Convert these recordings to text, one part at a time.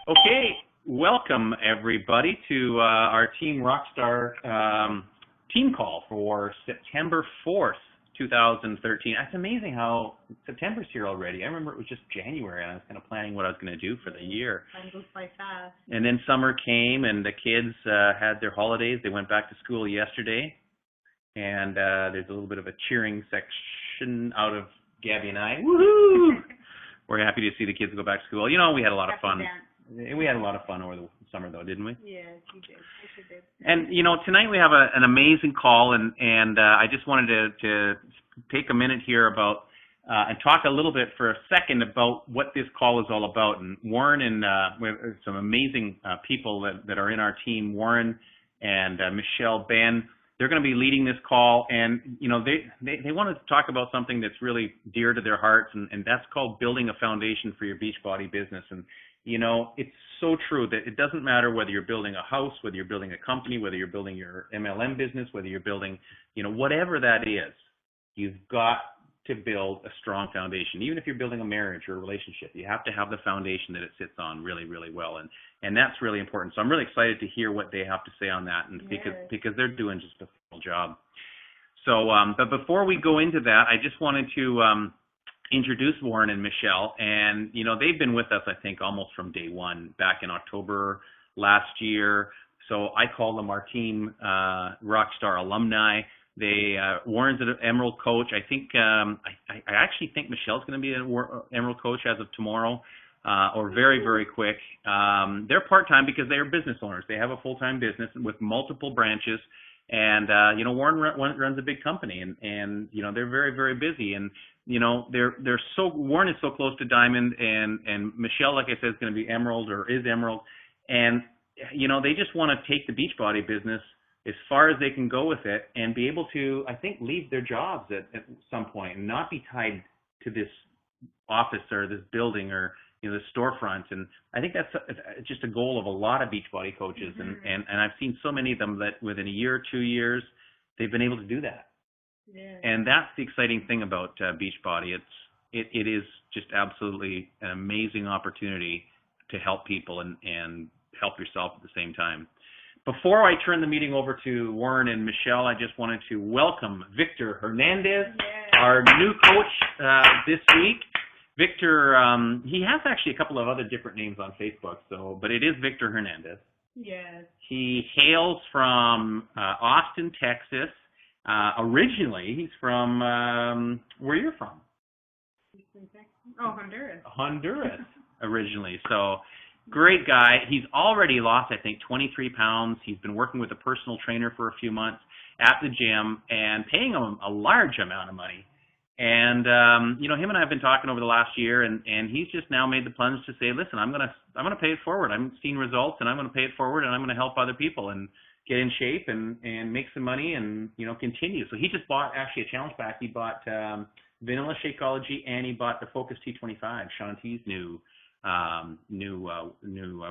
Okay, welcome everybody to our Team Rockstar team call for September 4th, 2013. It's amazing how September's here already. I remember it was just January and I was kind of planning what I was going to do for the year. Time goes by fast. And then summer came and the kids had their holidays. They went back to school yesterday. And there's a little bit of a cheering section out of Gabby and I. Woohoo! We're happy to see the kids go back to school. You know, we had a lot of fun. We had a lot of fun over the summer, though, didn't we? Yes, we did. I sure did. And, you know, tonight we have an amazing call, and I just wanted to take a minute here about and talk a little bit for a second about what this call is all about. And Warren and we have some amazing people that are in our team, Warren and Michelle Ben. They're going to be leading this call, and, you know, they want to talk about something that's really dear to their hearts, and that's called building a foundation for your Beachbody business. And, you know, it's so true that it doesn't matter whether you're building a house, whether you're building a company, whether you're building your MLM business, whether you're building, you know, whatever that is, you've got to build a strong foundation. Even if you're building a marriage or a relationship, you have to have the foundation that it sits on really, really well. And that's really important. So I'm really excited to hear what they have to say on that, and because they're doing just a full job. So, but before we go into that, I just wanted to introduce Warren and Michelle. And, you know, they've been with us, I think, almost from day one, back in October last year. So I call them our team Rockstar alumni. Warren's an Emerald coach. I think I actually think Michelle's going to be an Emerald coach as of tomorrow, or very, very quick. They're part-time because they are business owners. They have a full-time business with multiple branches, and you know, Warren runs a big company, and you know, they're very, very busy, and you know, Warren is so close to Diamond, and Michelle, like I said, is going to be Emerald or is Emerald, and you know, they just want to take the Beachbody business as far as they can go with it and be able to, I think, leave their jobs at some point and not be tied to this office or this building or, you know, this storefront. And I think that's just a goal of a lot of Beachbody coaches. Mm-hmm. And I've seen so many of them that within a year, 2 years, they've been able to do that. Yeah. And that's the exciting thing about Beachbody. It is just absolutely an amazing opportunity to help people and help yourself at the same time. Before I turn the meeting over to Warren and Michelle, I just wanted to welcome Victor Hernandez, our new coach this week. Victor, he has actually a couple of other different names on Facebook, but it is Victor Hernandez. Yes. He hails from Austin, Texas. Originally, he's from where you're from? Oh, Honduras. Honduras, originally. So. Great guy. He's already lost, I think, 23 pounds. He's been working with a personal trainer for a few months at the gym and paying him a large amount of money. And, you know, him and I have been talking over the last year, and he's just now made the plunge to say, listen, I'm gonna pay it forward. I'm seeing results, and I'm going to pay it forward, and I'm going to help other people and get in shape and make some money and, you know, continue. So he just bought, actually, a challenge pack. He bought Vanilla Shakeology, and he bought the Focus T25, Shaun T's new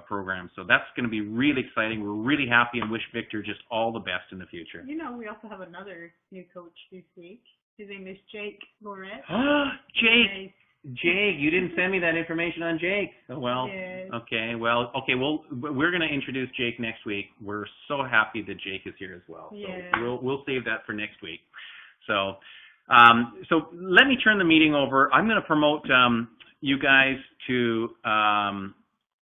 program. So that's going to be really exciting. We're really happy and wish Victor just all the best in the future. You know, we also have another new coach this week. His name is Jake Loret. Jake, you didn't send me that information on Jake. Oh, well, yes. Okay, well, we're going to introduce Jake next week. We're so happy that Jake is here as well. Yes. So we'll save that for next week. So let me turn the meeting over. I'm going to promote you guys to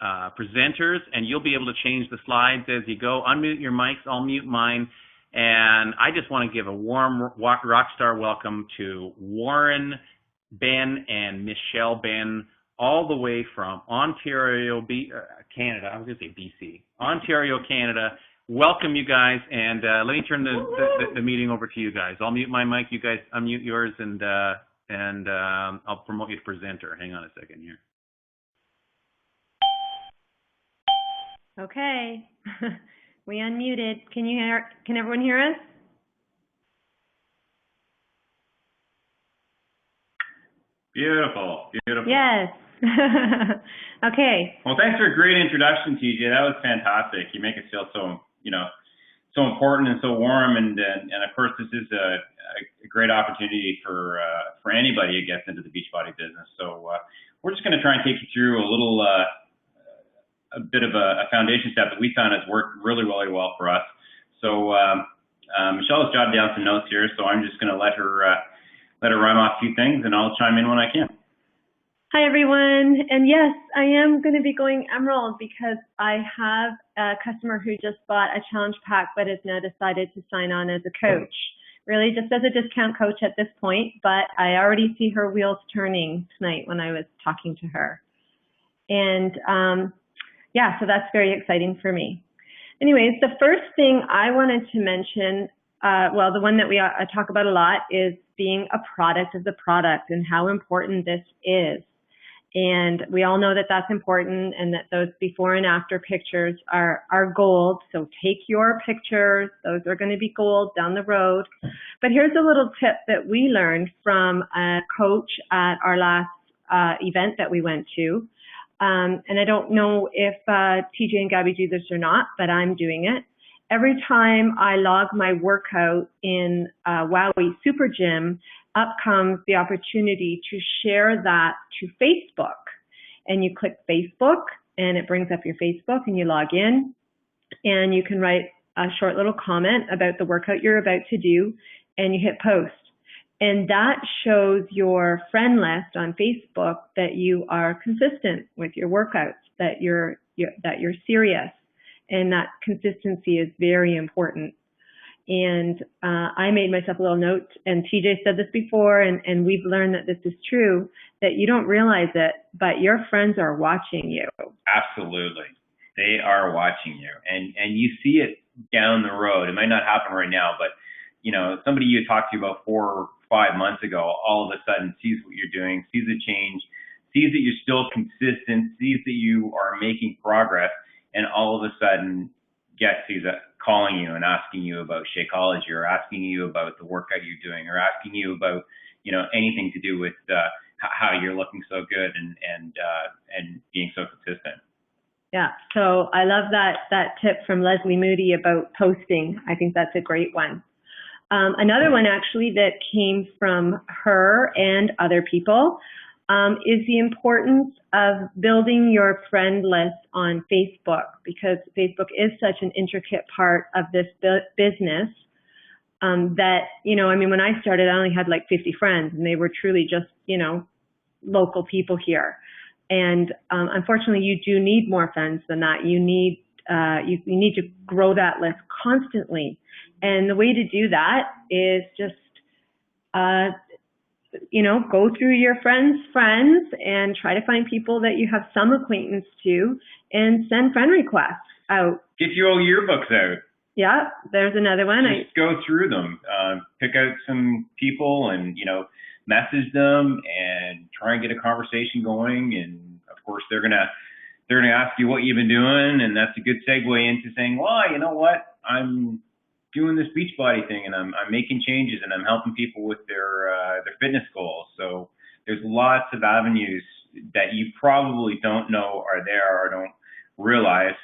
presenters, and you'll be able to change the slides as you go. Unmute your mics, I'll mute mine, and I just want to give a warm rockstar welcome to Warren Ben and Michelle Ben, all the way from Ontario, Canada. I was going to say BC. Ontario, Canada. Welcome, you guys, and let me turn the meeting over to you guys. I'll mute my mic, you guys unmute yours, and I'll promote you to presenter. Hang on a second here. Okay, we unmuted. Can everyone hear us? Beautiful. Yes. Okay. Well, thanks for a great introduction, TJ. That was fantastic. You make it feel so, you know, so important and so warm, and of course, this is a great opportunity for anybody who gets into the Beachbody business. So we're just going to try and take you through a little a bit of a foundation step that we found has worked really, really well for us. So Michelle has jotted down some notes here, so I'm just going to let her rhyme off a few things, and I'll chime in when I can. Hi, everyone. And yes, I am going to be going Emerald because I have a customer who just bought a challenge pack but has now decided to sign on as a coach. Really just as a discount coach at this point, but I already see her wheels turning tonight when I was talking to her. And yeah, so that's very exciting for me. Anyways, the first thing I wanted to mention, well, the one that I talk about a lot is being a product of the product and how important this is. And we all know that that's important and that those before and after pictures are gold. So take your pictures. Those are going to be gold down the road. But here's a little tip that we learned from a coach at our last event that we went to. And I don't know if TJ and Gabby do this or not, but I'm doing it. Every time I log my workout in Wowie Super Gym, up comes the opportunity to share that to Facebook. And you click Facebook, and it brings up your Facebook, and you log in, and you can write a short little comment about the workout you're about to do, and you hit post. And that shows your friend list on Facebook that you are consistent with your workouts, that you're serious, and that consistency is very important. And I made myself a little note, and TJ said this before, and we've learned that this is true, that you don't realize it, but your friends are watching you. Absolutely. They are watching you. And you see it down the road. It might not happen right now, but you know, somebody you talked to about 4 or 5 months ago, all of a sudden sees what you're doing, sees the change, sees that you're still consistent, sees that you are making progress, and all of a sudden he's calling you and asking you about Shakeology, or asking you about the workout you're doing, or asking you about, you know, anything to do with how you're looking so good and being so consistent. Yeah, so I love that tip from Leslie Moody about posting. I think that's a great one. Another one actually that came from her and other people is the importance of building your friend list on Facebook, because Facebook is such an intricate part of this business that, you know, I mean, when I started, I only had like 50 friends, and they were truly just, you know, local people here. And unfortunately, you do need more friends than that. You need you need to grow that list constantly. And the way to do that is just you know, go through your friends' friends and try to find people that you have some acquaintance to and send friend requests out. Get your old yearbooks out. Yeah, there's another one. Just go through them, pick out some people and, you know, message them and try and get a conversation going. And of course, they're gonna ask you what you've been doing, and that's a good segue into saying, well, you know what, I'm doing this Beachbody thing, and I'm making changes, and I'm helping people with their fitness goals. So there's lots of avenues that you probably don't know are there or don't realize.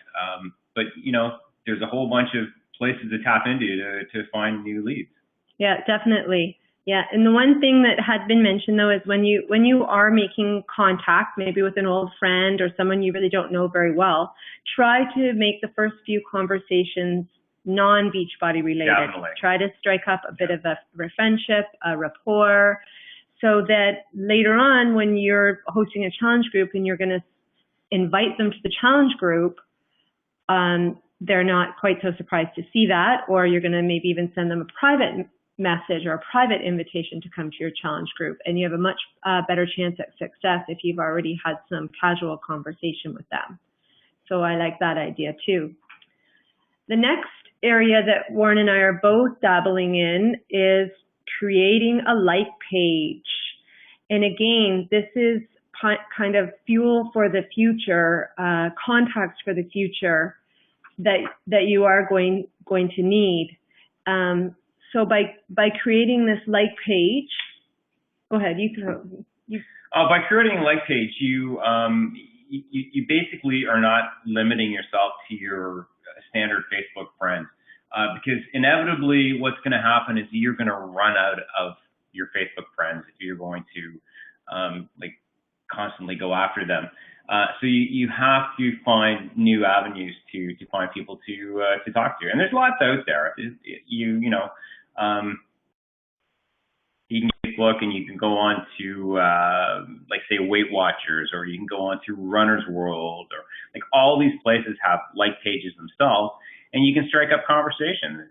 But you know, there's a whole bunch of places to tap into to find new leads. Yeah, definitely. Yeah, and the one thing that had been mentioned though is when you are making contact, maybe with an old friend or someone you really don't know very well, try to make the first few conversations non-Beachbody related. Definitely. Try to strike up a bit of a friendship, a rapport, so that later on when you're hosting a challenge group and you're going to invite them to the challenge group, they're not quite so surprised to see that, or you're going to maybe even send them a private message or a private invitation to come to your challenge group, and you have a much better chance at success if you've already had some casual conversation with them. So I like that idea too. The next area that Warren and I are both dabbling in is creating a like page. And again, this is kind of fuel for the future, contacts for the future that you are going to need. So by creating this like page, go ahead. By creating a like page, you basically are not limiting yourself to your standard Facebook friends, because inevitably what's going to happen is you're going to run out of your Facebook friends if you're going to like constantly go after them. So you have to find new avenues to find people to talk to, and there's lots out there. You can Facebook, and you can go on to like say Weight Watchers, or you can go on to Runner's World, or like all these places have like pages themselves, and you can strike up conversation.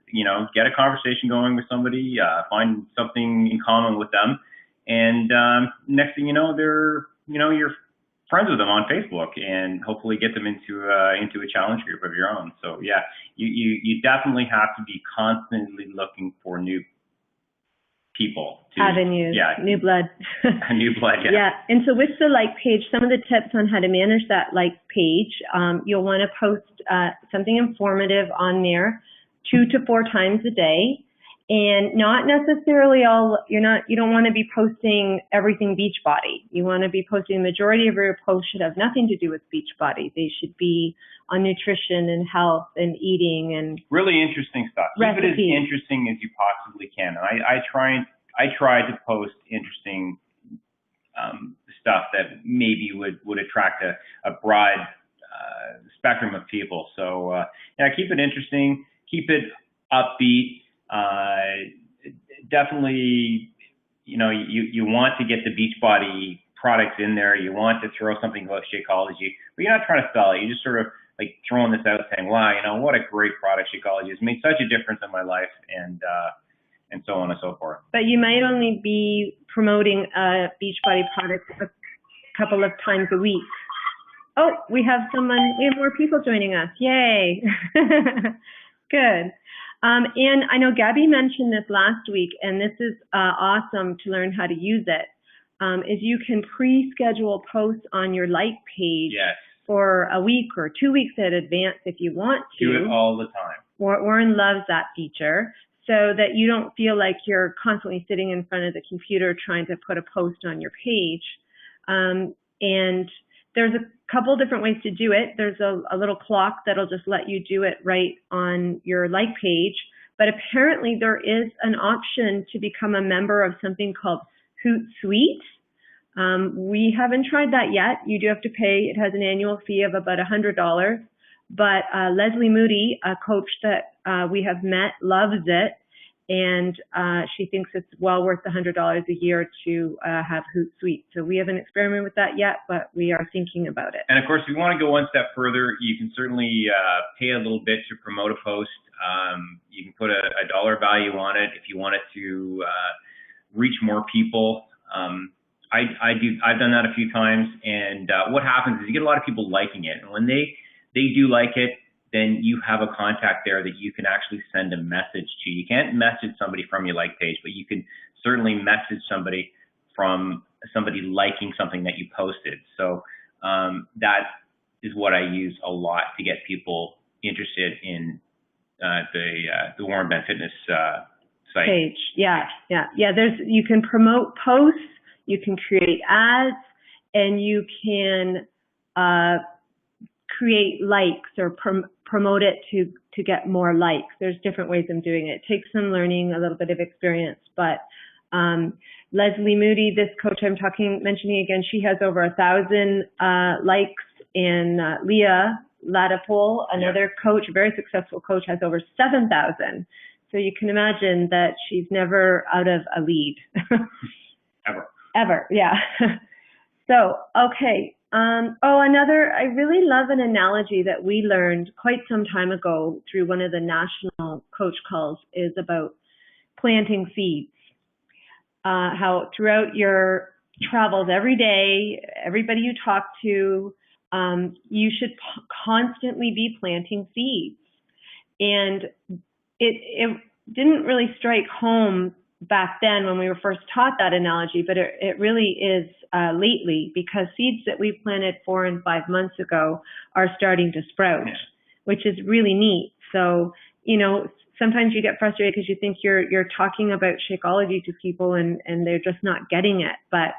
Get a conversation going with somebody, find something in common with them, and next thing you know, you're friends with them on Facebook, and hopefully get them into a challenge group of your own. So yeah, you definitely have to be constantly looking for new people. Avenues, new blood. New blood, yeah. Yeah, and so with the like page, some of the tips on how to manage that like page, you'll want to post something informative on there 2 to 4 times a day, and not necessarily you don't want to be posting everything Beachbody. You want to be posting, the majority of your posts should have nothing to do with Beachbody. They should be on nutrition and health and eating and really interesting stuff. Recipes. Keep it as interesting as you possibly can. I try to post interesting stuff that maybe would attract a broad spectrum of people. So yeah, keep it interesting, keep it upbeat. Definitely, you want to get the Beachbody products in there. You want to throw something about Shakeology, but you're not trying to sell it. You just sort of like throwing this out saying, wow, what a great product Shakeology has made such a difference in my life, and so on and so forth. But you might only be promoting a Beachbody product a couple of times a week. Oh, we have more people joining us. Yay. Good. And I know Gabby mentioned this last week, and this is awesome to learn how to use it, is you can pre-schedule posts on your like page. Yes. For a week or 2 weeks in advance if you want to. Do it all the time. Warren loves that feature, so that you don't feel like you're constantly sitting in front of the computer trying to put a post on your page. And there's a couple different ways to do it. There's a little clock that'll just let you do it right on your like page. But apparently there is an option to become a member of something called Hootsuite. We haven't tried that yet. You do have to pay. It has an annual fee of about $100. But Leslie Moody, a coach that we have met, loves it. And she thinks it's well worth the $100 a year to have Hootsuite. So we haven't experimented with that yet, but we are thinking about it. And of course, if you want to go one step further, you can certainly pay a little bit to promote a post. You can put a dollar value on it if you want it to reach more people. I've done that a few times, and what happens is you get a lot of people liking it, and when they do like it, then you have a contact there that you can actually send a message to. You can't message somebody from your like page, but you can certainly message somebody from somebody liking something that you posted. So that is what I use a lot to get people interested in the Warren Ben Fitness site. Page, yeah. You can promote posts. You can create ads, and you can create likes or promote it to get more likes. There's different ways of doing it. It takes some learning, a little bit of experience, but Leslie Moody, this coach I'm mentioning again, she has over 1,000 likes, and Leah Latipole, another coach, a very successful coach, has over 7,000. So you can imagine that she's never out of a lead. Ever, yeah. So, okay. I really love an analogy that we learned quite some time ago through one of the national coach calls, is about planting seeds. How throughout your travels every day, everybody you talk to, you should constantly be planting seeds. And it didn't really strike home back then when we were first taught that analogy, but it really is lately, because seeds that we planted 4 and 5 months ago are starting to sprout, which is really neat. So, sometimes you get frustrated because you think you're talking about Shakeology to people and they're just not getting it. But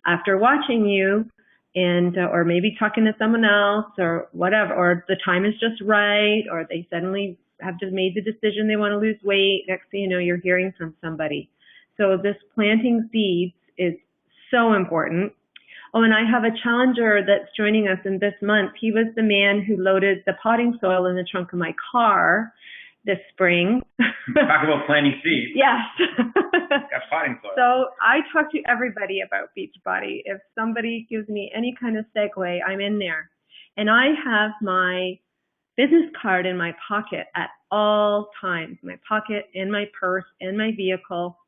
after watching you and or maybe talking to someone else or whatever, or the time is just right, or they suddenly have just made the decision they want to lose weight, next thing you know, you're hearing from somebody. So this planting seeds is so important. Oh, and I have a challenger that's joining us in this month. He was the man who loaded the potting soil in the trunk of my car this spring. Talk about planting seeds. Yes. Got potting soil. So I talk to everybody about Beachbody. If somebody gives me any kind of segue, I'm in there. And I have my business card in my pocket at all times, my pocket, in my purse, in my vehicle,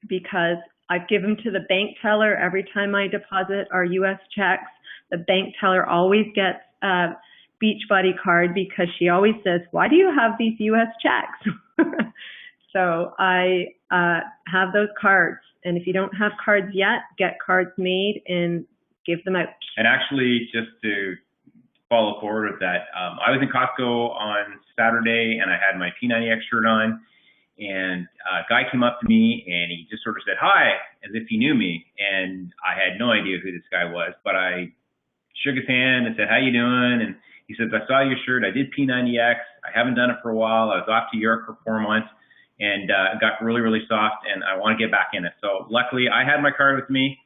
because I've given to the bank teller every time I deposit our U.S. checks. The bank teller always gets a Beachbody card because she always says, "Why do you have these U.S. checks?" So I have those cards. And if you don't have cards yet, get cards made and give them out. And actually, just to follow forward with that, I was in Costco on Saturday and I had my P90X shirt on, and a guy came up to me and he just sort of said hi as if he knew me, and I had no idea who this guy was, but I shook his hand and said, "How you doing?" And he says, "I saw your shirt. I did P90X. I haven't done it for a while. I was off to Europe for 4 months and it got really, really soft, and I want to get back in it." So luckily I had my card with me,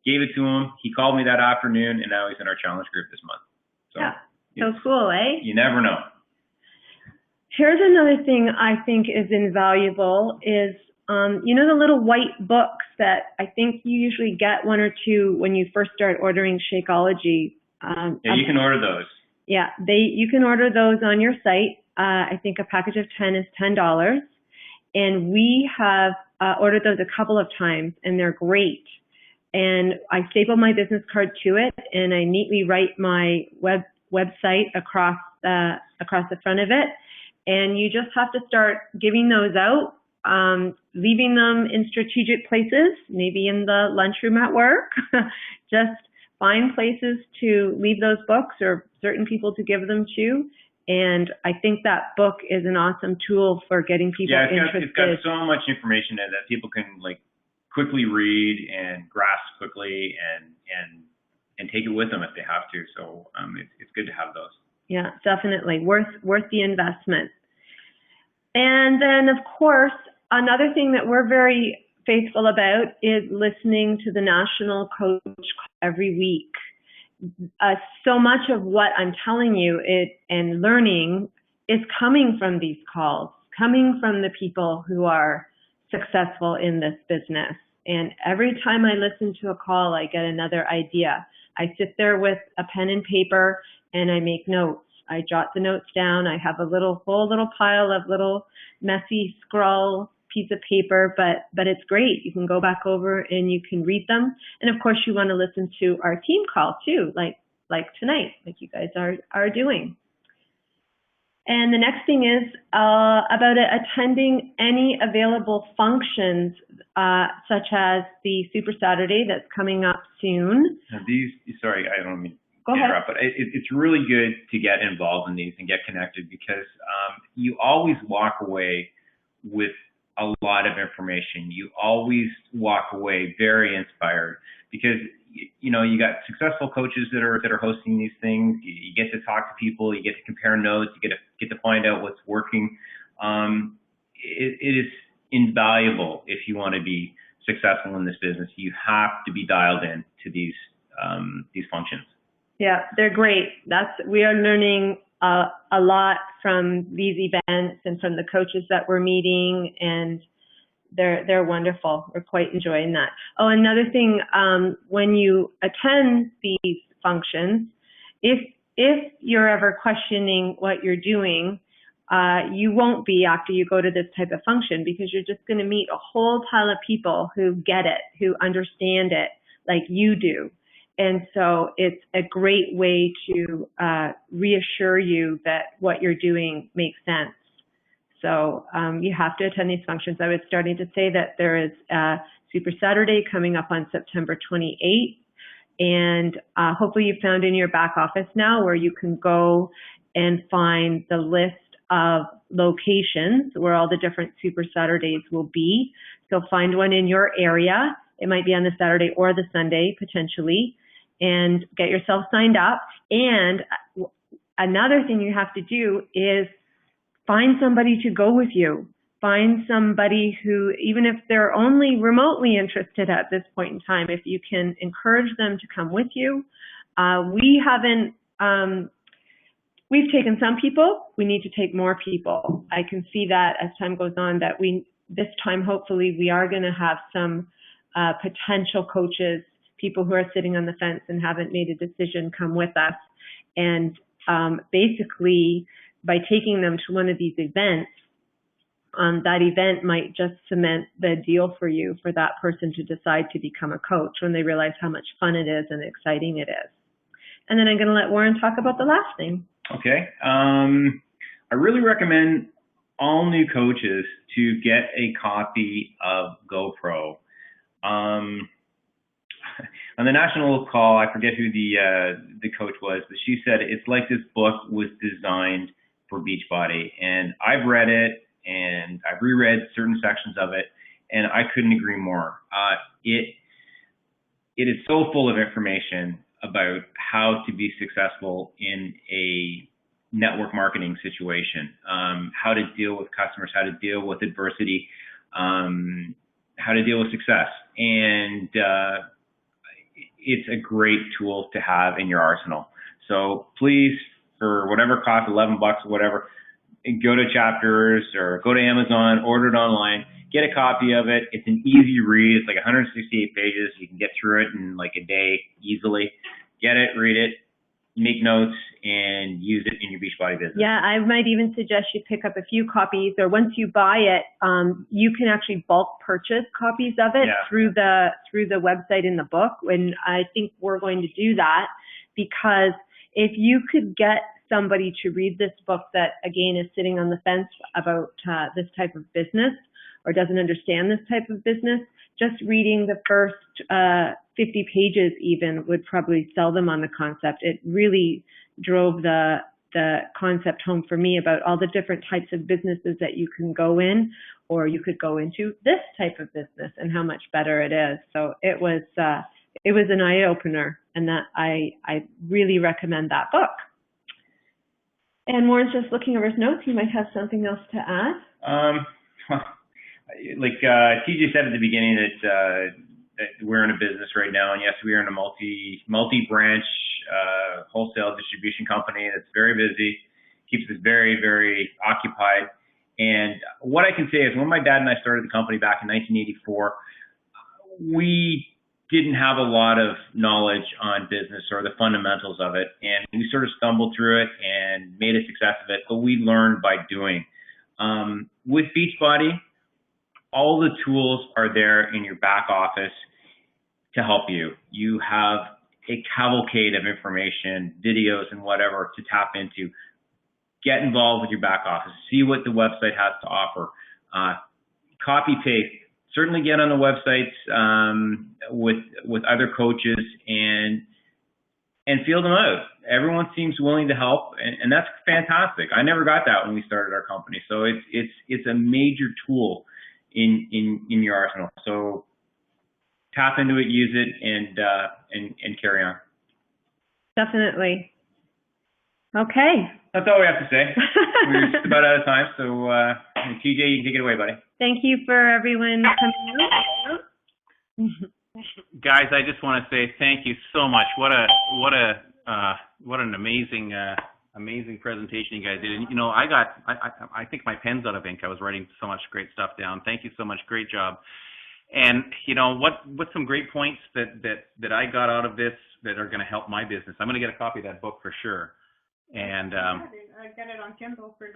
gave it to him. He called me that afternoon, and now he's in our challenge group this month. So, yeah, so cool, eh? You never know. Here's another thing I think is invaluable is, you know, the little white books that I think you usually get one or two when you first start ordering Shakeology. Yeah, you can order those. Yeah, you can order those on your site. I think a package of 10 is $10. And we have ordered those a couple of times, and they're great. And I staple my business card to it, and I neatly write my website across the front of it. And you just have to start giving those out, leaving them in strategic places, maybe in the lunchroom at work. Just find places to leave those books or certain people to give them to. And I think that book is an awesome tool for getting people interested. It's got so much information in it that people can quickly read and grasp quickly and take it with them if they have to. So it's good to have those. Yeah, definitely worth the investment. And then, of course, another thing that we're very faithful about is listening to the national coach every week. So much of what I'm telling you and learning is coming from these calls, coming from the people who are successful in this business. And every time I listen to a call, I get another idea. I sit there with a pen and paper and I make notes. I jot the notes down. I have a whole little pile of little messy scrawl piece of paper, but it's great. You can go back over and you can read them. And of course you want to listen to our team call too, like tonight, like you guys are doing. And the next thing is about attending any available functions, such as the Super Saturday that's coming up soon. Now sorry, I don't mean Go ahead. but it's really good to get involved in these and get connected, because you always walk away with a lot of information. You always walk away very inspired, because you got successful coaches that are hosting these things. You get to talk to people, you get to compare notes, you get to find out what's working. It is invaluable if you want to be successful in this business. You have to be dialed in to these functions. Yeah, they're great. We are learning a lot from these events and from the coaches that we're meeting, and they're wonderful. We're quite enjoying that. Oh, another thing, when you attend these functions, if you're ever questioning what you're doing, you won't be after you go to this type of function, because you're just going to meet a whole pile of people who get it, who understand it like you do. And so it's a great way to reassure you that what you're doing makes sense. So you have to attend these functions. I was starting to say that there is a Super Saturday coming up on September 28th. And hopefully you found in your back office now where you can go and find the list of locations where all the different Super Saturdays will be. So find one in your area. It might be on the Saturday or the Sunday potentially, and get yourself signed up. And another thing you have to do is find somebody to go with you. find somebody who, even if they're only remotely interested at this point in time, if you can encourage them to come with you. We've taken some people. We need to take more people. I can see that as time goes on, that this time, hopefully, we are going to have some potential coaches, people who are sitting on the fence and haven't made a decision, come with us. And basically, by taking them to one of these events, that event might just cement the deal for you, for that person to decide to become a coach when they realize how much fun it is and exciting it is. And then I'm going to let Warren talk about the last thing. Okay. I really recommend all new coaches to get a copy of GoPro. On the national call, I forget who the coach was, but she said it's like this book was designed for Beachbody, and I've read it and I've reread certain sections of it, and I couldn't agree more. It is so full of information about how to be successful in a network marketing situation, how to deal with customers, how to deal with adversity, how to deal with success. And it's a great tool to have in your arsenal. So please, for whatever cost, $11 or whatever, go to Chapters or go to Amazon, order it online, get a copy of it. It's an easy read. It's like 168 pages. You can get through it in like a day easily. Get it, read it, make notes, and use it in your Beachbody business. Yeah, I might even suggest you pick up a few copies, or once you buy it, you can actually bulk purchase copies of it through the website in the book. And I think we're going to do that, because if you could get somebody to read this book that, again, is sitting on the fence about this type of business or doesn't understand this type of business, just reading the first 50 pages even would probably sell them on the concept. It really drove the concept home for me about all the different types of businesses that you can go in, or you could go into this type of business and how much better it is. So it was an eye opener, and that I really recommend that book. And Warren's just looking over his notes. He might have something else to add. Like TJ said at the beginning that we're in a business right now, and yes, we are in a multi-branch wholesale distribution company that's very busy, keeps us very, very occupied. And what I can say is, when my dad and I started the company back in 1984, we didn't have a lot of knowledge on business or the fundamentals of it, and we sort of stumbled through it and made a success of it, but we learned by doing. With Beachbody, all the tools are there in your back office to help you. You have a cavalcade of information, videos and whatever to tap into. Get involved with your back office. See what the website has to offer. Copy paste. Certainly get on the websites with other coaches and feel them out. Everyone seems willing to help, and that's fantastic. I never got that when we started our company. So it's a major tool in your arsenal. So tap into it, use it, and carry on. Definitely. Okay. That's all we have to say. We're just about out of time. So TJ, you can take it away, buddy. Thank you for everyone coming out. Guys, I just want to say thank you so much. What an amazing presentation you guys did. And I think my pen's out of ink. I was writing so much great stuff down. Thank you so much. Great job. And what's some great points that I got out of this that are going to help my business. I'm going to get a copy of that book for sure. And I got it on Kindle for $9.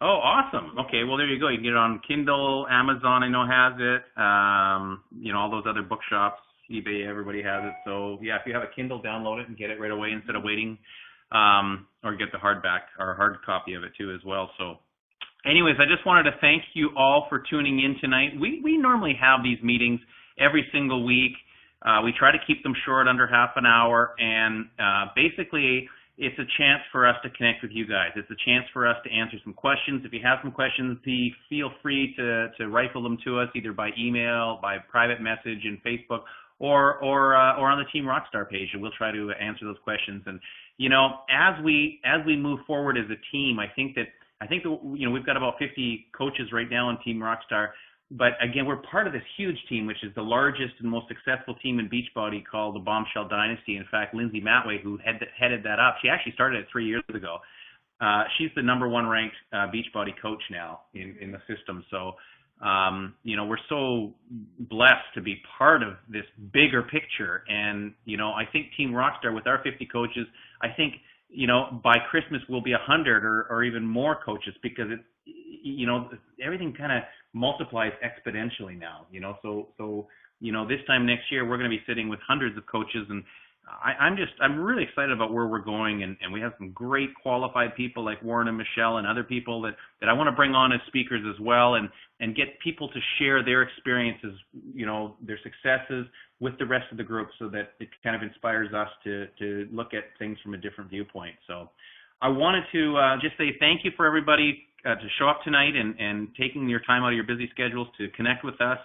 Oh, awesome. Okay, well there you go. You can get it on Kindle, Amazon I know has it. All those other bookshops, eBay, everybody has it. So yeah, if you have a Kindle, download it and get it right away instead of waiting, or get the hardback or hard copy of it too as well. So anyways, I just wanted to thank you all for tuning in tonight. We normally have these meetings every single week. We try to keep them short, under half an hour, and basically it's a chance for us to connect with you guys. It's a chance for us to answer some questions. If you have some questions, feel free to rifle them to us either by email, by private message in Facebook, or on the Team Rockstar page, and we'll try to answer those questions. And as we move forward as a team, I think that I think we've got about 50 coaches right now on Team Rockstar. But again, we're part of this huge team, which is the largest and most successful team in Beachbody called the Bombshell Dynasty. In fact, Lindsay Matway, who headed that up, she actually started it 3 years ago. She's the #1 ranked Beachbody coach now in the system. So, we're so blessed to be part of this bigger picture. And, I think Team Rockstar with our 50 coaches, I think, by Christmas we'll be 100 or even more coaches, because everything kind of multiplies exponentially now, so this time next year we're going to be sitting with hundreds of coaches, and I'm really excited about where we're going, and we have some great qualified people like Warren and Michelle and other people that I want to bring on as speakers as well, and get people to share their experiences, their successes with the rest of the group, so that it kind of inspires us to look at things from a different viewpoint. So I wanted to just say thank you for everybody to show up tonight and taking your time out of your busy schedules to connect with us.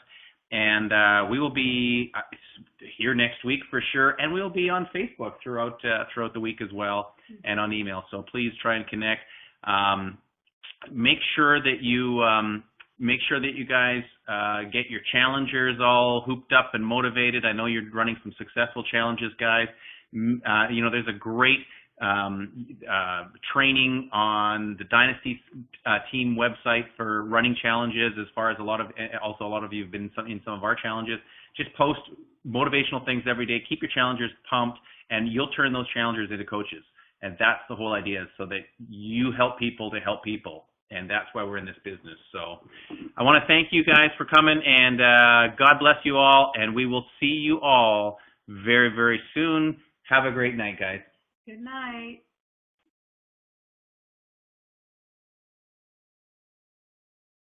And we will be here next week for sure, and we'll be on Facebook throughout the week as well, and on email. So please try and connect. Make sure that you guys get your challengers all hooped up and motivated. I know you're running some successful challenges, guys. There's a great training on the Dynasty team website for running challenges, as far as a lot of you have been in some of our challenges. Just post motivational things every day. Keep your challengers pumped, and you'll turn those challengers into coaches. And that's the whole idea, so that you help people to help people. And that's why we're in this business. So I want to thank you guys for coming, and God bless you all, and we will see you all very, very soon. Have a great night, guys. Good night.